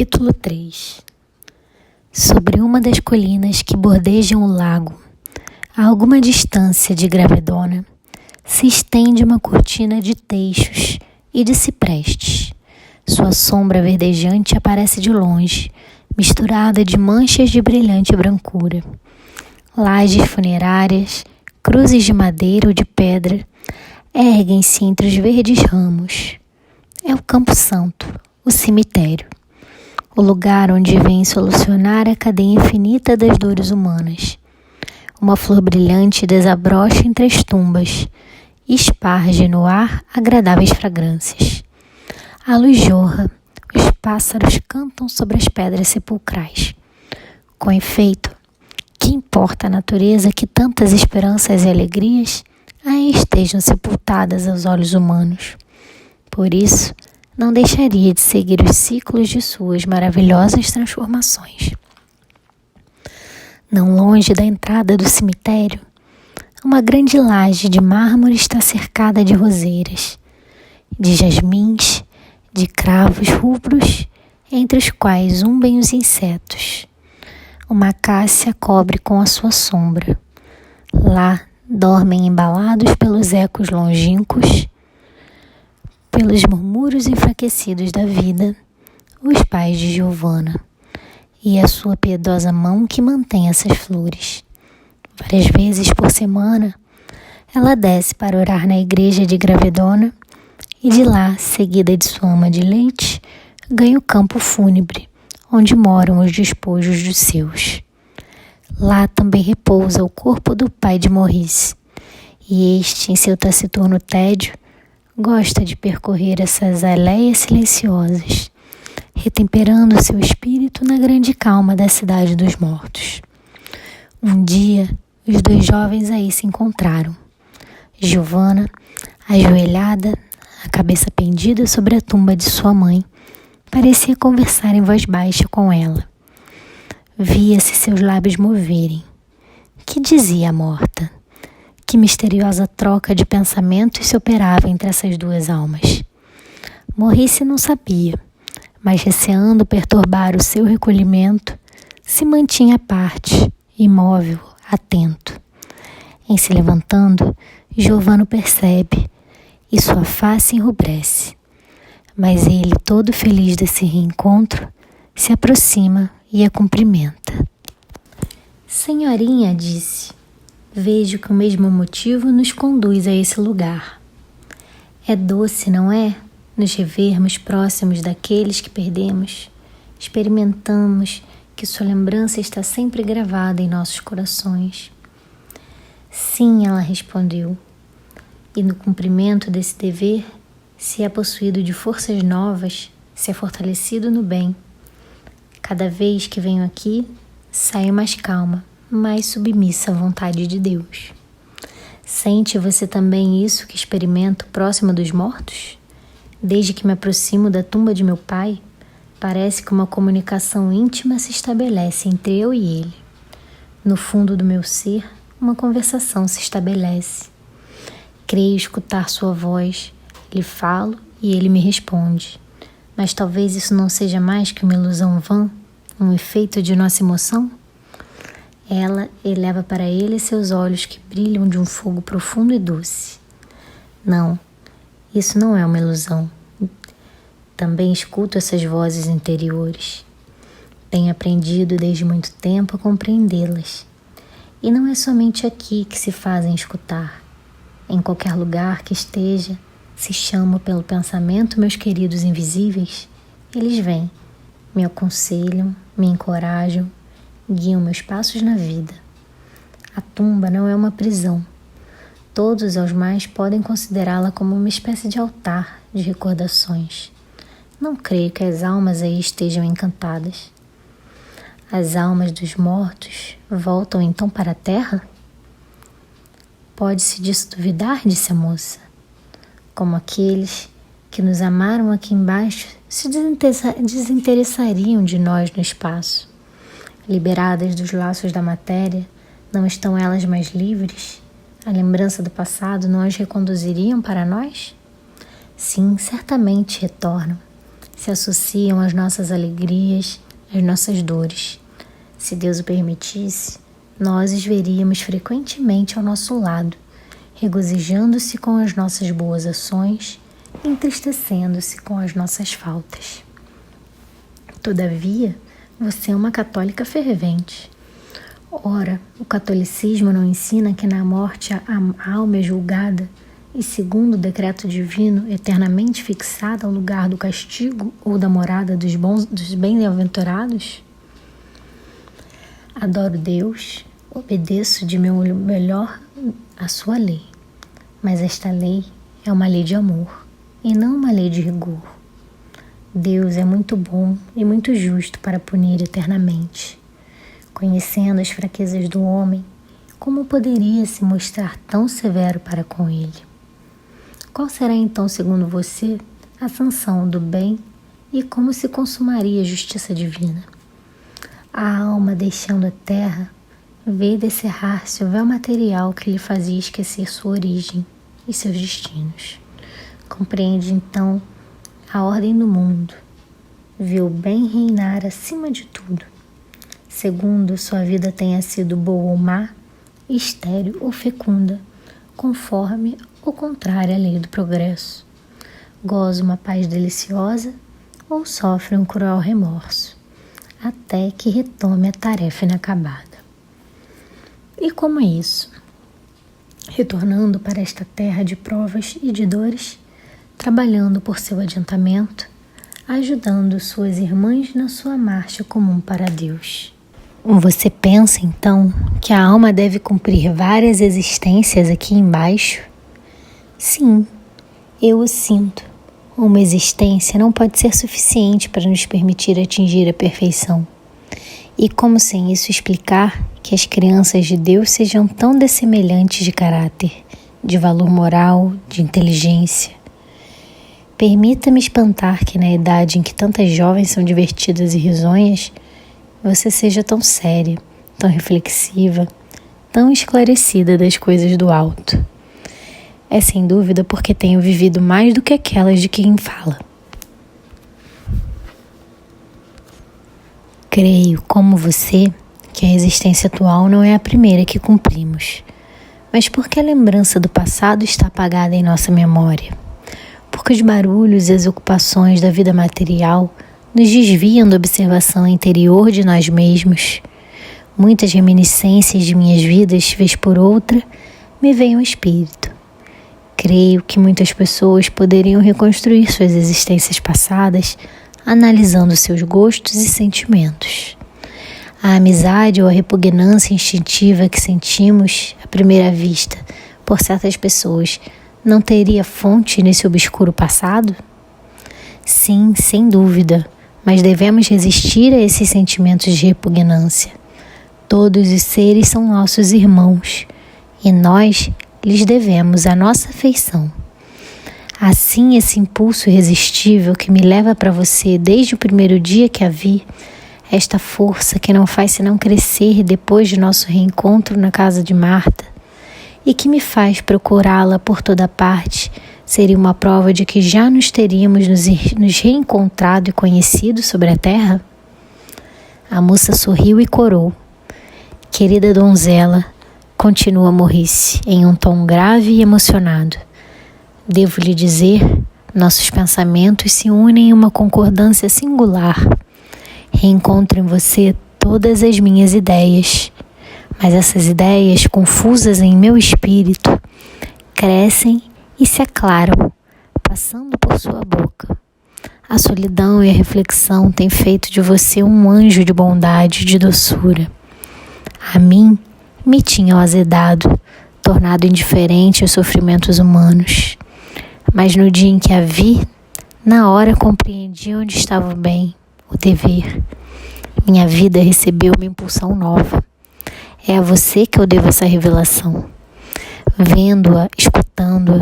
Capítulo 3. Sobre uma das colinas que bordejam o lago, a alguma distância de Gravedona, se estende uma cortina de teixos e de ciprestes. Sua sombra verdejante aparece de longe, misturada de manchas de brilhante brancura. Lajes funerárias, cruzes de madeira ou de pedra, erguem-se entre os verdes ramos. É o Campo Santo, o cemitério. O lugar onde vem solucionar a cadeia infinita das dores humanas. Uma flor brilhante desabrocha entre as tumbas e esparge no ar agradáveis fragrâncias. A luz jorra, os pássaros cantam sobre as pedras sepulcrais. Com efeito, que importa a natureza que tantas esperanças e alegrias aí estejam sepultadas aos olhos humanos? Por isso, não deixaria de seguir os ciclos de suas maravilhosas transformações. Não longe da entrada do cemitério, uma grande laje de mármore está cercada de roseiras, de jasmins, de cravos rubros, entre os quais zumbem os insetos. Uma acácia cobre com a sua sombra. Lá dormem embalados pelos ecos longínquos, pelos murmúrios enfraquecidos da vida, os pais de Giovanna, e a sua piedosa mão que mantém essas flores. Várias vezes por semana, ela desce para orar na igreja de Gravedona e de lá, seguida de sua ama de leite, ganha o campo fúnebre, onde moram os despojos dos seus. Lá também repousa o corpo do pai de Maurice, e este, em seu taciturno tédio, gosta de percorrer essas aleias silenciosas, retemperando seu espírito na grande calma da cidade dos mortos. Um dia, os dois jovens aí se encontraram. Giovanna, ajoelhada, a cabeça pendida sobre a tumba de sua mãe, parecia conversar em voz baixa com ela. Via-se seus lábios moverem. Que dizia a morta? Que misteriosa troca de pensamentos se operava entre essas duas almas. Maurice não sabia, mas receando perturbar o seu recolhimento, se mantinha à parte, imóvel, atento. Em se levantando, Giovanna percebe e sua face enrubrece. Mas ele, todo feliz desse reencontro, se aproxima e a cumprimenta. Senhorinha, disse, vejo que o mesmo motivo nos conduz a esse lugar. É doce, não é? Nos revermos próximos daqueles que perdemos. Experimentamos que sua lembrança está sempre gravada em nossos corações. Sim, ela respondeu. E no cumprimento desse dever, se é possuído de forças novas, se é fortalecido no bem. Cada vez que venho aqui, saio mais calma, mais submissa à vontade de Deus. Sente você também isso que experimento próximo dos mortos? Desde que me aproximo da tumba de meu pai, parece que uma comunicação íntima se estabelece entre eu e ele. No fundo do meu ser, uma conversação se estabelece. Creio escutar sua voz, lhe falo e ele me responde. Mas talvez isso não seja mais que uma ilusão vã, um efeito de nossa emoção? Ela eleva para ele seus olhos que brilham de um fogo profundo e doce. Não, isso não é uma ilusão. Também escuto essas vozes interiores. Tenho aprendido desde muito tempo a compreendê-las. E não é somente aqui que se fazem escutar. Em qualquer lugar que esteja, se chamo pelo pensamento meus queridos invisíveis, eles vêm, me aconselham, me encorajam, guiam meus passos na vida. A tumba não é uma prisão. Todos aos mais podem considerá-la como uma espécie de altar de recordações. Não creio que as almas aí estejam encantadas. As almas dos mortos voltam então para a terra? Pode-se disso duvidar, disse a moça. Como aqueles que nos amaram aqui embaixo se desinteressariam de nós no espaço. Liberadas dos laços da matéria, não estão elas mais livres? A lembrança do passado não as reconduziriam para nós? Sim, certamente retornam. se associam às nossas alegrias, às nossas dores. Se Deus o permitisse, nós os veríamos frequentemente ao nosso lado, regozijando-se com as nossas boas ações, entristecendo-se com as nossas faltas. Todavia, você é uma católica fervente. Ora, o catolicismo não ensina que na morte a alma é julgada e, segundo o decreto divino, eternamente fixada ao lugar do castigo ou da morada dos bem-aventurados? Adoro Deus, obedeço de meu melhor a sua lei, mas esta lei é uma lei de amor e não uma lei de rigor. Deus é muito bom e muito justo para punir eternamente. Conhecendo as fraquezas do homem, como poderia se mostrar tão severo para com ele? Qual será então, segundo você, a sanção do bem e como se consumaria a justiça divina? A alma, deixando a terra, veio descerrar-se o véu material que lhe fazia esquecer sua origem e seus destinos. Compreende então a ordem do mundo, vê o bem reinar acima de tudo. Segundo sua vida tenha sido boa ou má, estéril ou fecunda, conforme ou contrária à lei do progresso. Goza uma paz deliciosa ou sofre um cruel remorso, até que retome a tarefa inacabada. E como é isso? Retornando para esta terra de provas e de dores, trabalhando por seu adiantamento, ajudando suas irmãs na sua marcha comum para Deus. Você pensa, então, que a alma deve cumprir várias existências aqui embaixo? Sim, eu o sinto. Uma existência não pode ser suficiente para nos permitir atingir a perfeição. E como sem isso explicar que as crianças de Deus sejam tão dessemelhantes de caráter, de valor moral, de inteligência? Permita-me espantar que na idade em que tantas jovens são divertidas e risonhas, você seja tão séria, tão reflexiva, tão esclarecida das coisas do alto. É sem dúvida porque tenho vivido mais do que aquelas de quem fala. Creio, como você, que a existência atual não é a primeira que cumprimos, mas porque a lembrança do passado está apagada em nossa memória, porque os barulhos e as ocupações da vida material nos desviam da observação interior de nós mesmos. Muitas reminiscências de minhas vidas, vez por outra, me vêm ao espírito. Creio que muitas pessoas poderiam reconstruir suas existências passadas, analisando seus gostos e sentimentos. A amizade ou a repugnância instintiva que sentimos à primeira vista por certas pessoas não teria fonte nesse obscuro passado? Sim, sem dúvida, mas devemos resistir a esses sentimentos de repugnância. Todos os seres são nossos irmãos e nós lhes devemos a nossa afeição. Assim, esse impulso irresistível que me leva para você desde o primeiro dia que a vi, esta força que não faz senão crescer depois de nosso reencontro na casa de Marta e que me faz procurá-la por toda parte, seria uma prova de que já nos teríamos nos reencontrado e conhecido sobre a terra? A moça sorriu e corou. Querida donzela, continua Maurice em um tom grave e emocionado. Devo lhe dizer, nossos pensamentos se unem em uma concordância singular. Reencontro em você todas as minhas ideias, mas essas ideias confusas em meu espírito crescem e se aclaram, passando por sua boca. A solidão e a reflexão têm feito de você um anjo de bondade e de doçura. A mim, me tinham azedado, tornado indiferente aos sofrimentos humanos. Mas no dia em que a vi, na hora compreendi onde estava o bem, o dever. Minha vida recebeu uma impulsão nova. É a você que eu devo essa revelação. Vendo-a, escutando-a,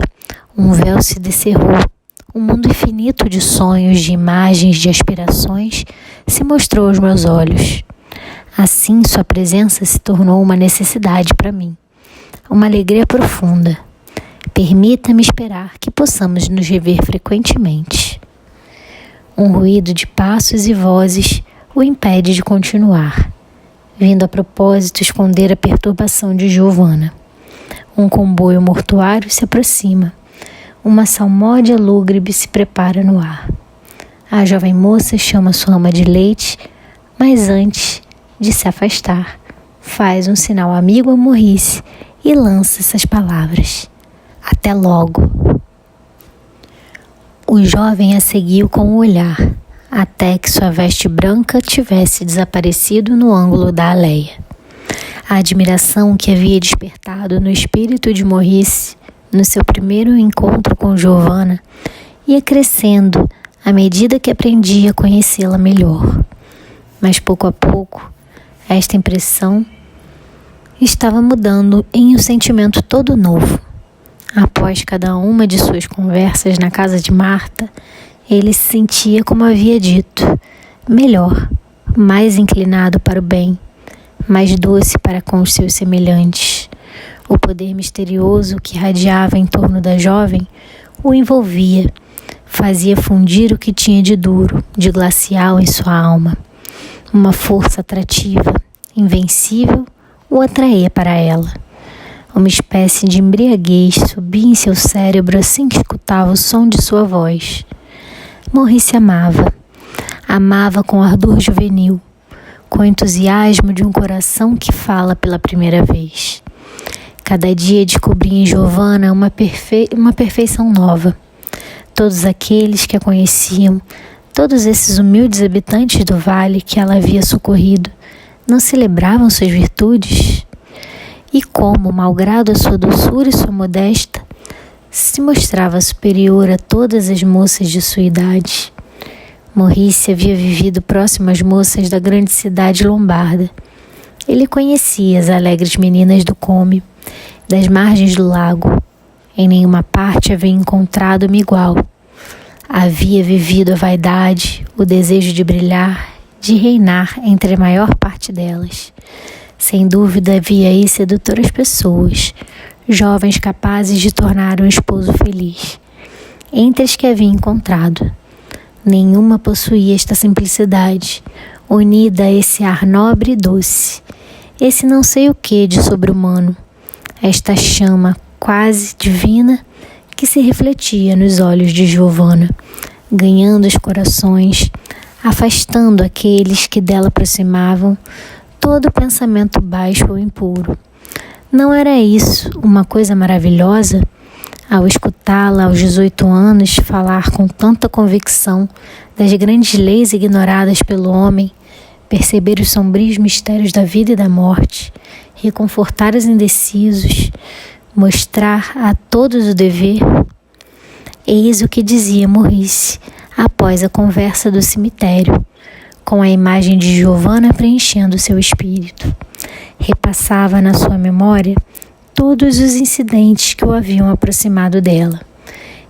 um véu se descerrou. Um mundo infinito de sonhos, de imagens, de aspirações se mostrou aos meus olhos. Assim, sua presença se tornou uma necessidade para mim, uma alegria profunda. Permita-me esperar que possamos nos rever frequentemente. Um ruído de passos e vozes o impede de continuar, vindo a propósito esconder a perturbação de Giovanna. Um comboio mortuário se aproxima. Uma salmódia lúgubre se prepara no ar. A jovem moça chama sua ama de leite, mas antes de se afastar, faz um sinal amigo a Maurice e lança essas palavras: até logo. O jovem a seguiu com o olhar, até que sua veste branca tivesse desaparecido no ângulo da aleia. A admiração que havia despertado no espírito de Maurice no seu primeiro encontro com Giovanna ia crescendo à medida que aprendia a conhecê-la melhor. Mas pouco a pouco, esta impressão estava mudando em um sentimento todo novo. Após cada uma de suas conversas na casa de Marta, ele se sentia, como havia dito, melhor, mais inclinado para o bem, mais doce para com os seus semelhantes. O poder misterioso que radiava em torno da jovem o envolvia, fazia fundir o que tinha de duro, de glacial em sua alma. Uma força atrativa, invencível, o atraía para ela. Uma espécie de embriaguez subia em seu cérebro assim que escutava o som de sua voz. Maurice amava com ardor juvenil, com o entusiasmo de um coração que fala pela primeira vez. Cada dia descobria em Giovanna uma perfeição nova. Todos aqueles que a conheciam, todos esses humildes habitantes do vale que ela havia socorrido, não celebravam suas virtudes? E como, malgrado a sua doçura e sua modéstia, se mostrava superior a todas as moças de sua idade. Maurice havia vivido próximo às moças da grande cidade lombarda. Ele conhecia as alegres meninas do Come, das margens do lago. Em nenhuma parte havia encontrado uma igual. Havia vivido a vaidade, o desejo de brilhar, de reinar entre a maior parte delas. Sem dúvida havia aí sedutoras pessoas, jovens capazes de tornar um esposo feliz. Entre as que havia encontrado, nenhuma possuía esta simplicidade, unida a esse ar nobre e doce, esse não sei o que de sobre-humano, esta chama quase divina que se refletia nos olhos de Giovanna, ganhando os corações, afastando aqueles que dela aproximavam todo pensamento baixo ou impuro. Não era isso uma coisa maravilhosa? Ao escutá-la aos 18 anos falar com tanta convicção das grandes leis ignoradas pelo homem, perceber os sombrios mistérios da vida e da morte, reconfortar os indecisos, mostrar a todos o dever. Eis o que dizia Maurice após a conversa do cemitério, com a imagem de Giovanna preenchendo seu espírito. Repassava na sua memória todos os incidentes que o haviam aproximado dela.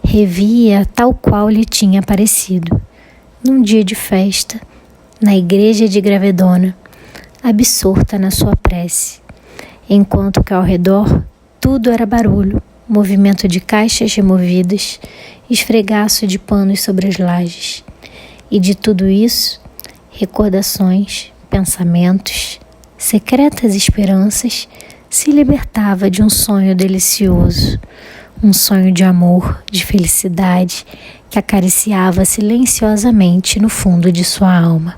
Revia tal qual lhe tinha aparecido, num dia de festa, na igreja de Gravedona, absorta na sua prece, enquanto que ao redor tudo era barulho, movimento de caixas removidas, esfregaço de panos sobre as lajes. E de tudo isso, recordações, pensamentos, secretas esperanças, se libertava de um sonho delicioso, um sonho de amor, de felicidade, que acariciava silenciosamente no fundo de sua alma.